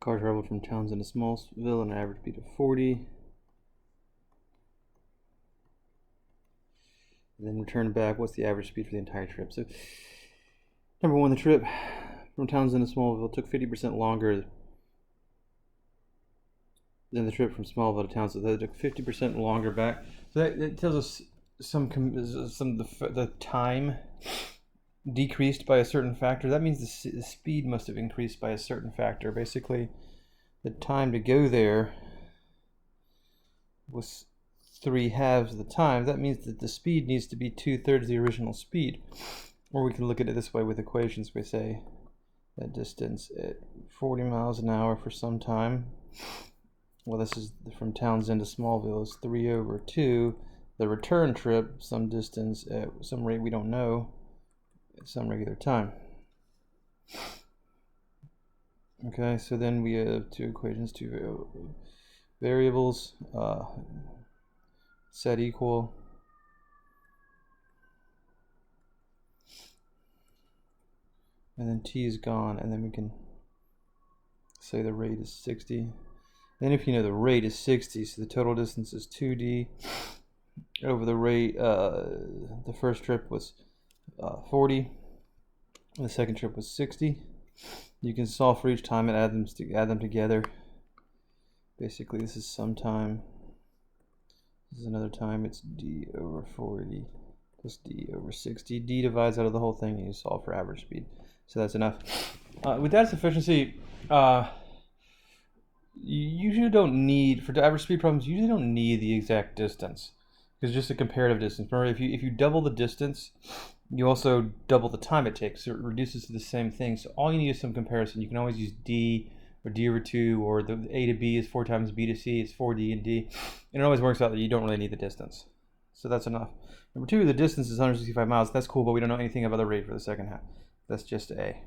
Car traveled from Townsend to Smallville at an average speed of 40. And then return back. What's the average speed for the entire trip? So, number one, the trip from Townsend to Smallville took 50% longer than the trip from Smallville to Townsend. That took 50% longer back. So that tells us the time decreased by a certain factor. That means the speed must have increased by a certain factor. Basically, the time to go there was 3/2 of the time. That means that the speed needs to be 2/3 the original speed. Or we can look at it this way with equations. We say that distance at 40 miles an hour for some time. Well, this is from Townsend to Smallville is 3/2. The return trip, some distance at some rate we don't know, at some regular time. Okay, so then we have two equations, two variables, set equal. And then t is gone, and then we can say the rate is 60. Then if you know the rate is 60, so the total distance is 2d over the rate. The first trip was 40, and the second trip was 60. You can solve for each time and add them together. Basically, this is some time. This is another time. It's d over 40 plus d over 60. D divides out of the whole thing, and you solve for average speed. So that's enough. With that efficiency, you usually don't need, for average speed problems, you usually don't need the exact distance. It's just a comparative distance. Remember, if you double the distance, you also double the time it takes. So it reduces to the same thing. So all you need is some comparison. You can always use d or d over 2, or the a to b is 4 times b to c is 4d and d. And it always works out that you don't really need the distance. So that's enough. Number 2, the distance is 165 miles. That's cool, but we don't know anything about the rate for the second half. That's just a.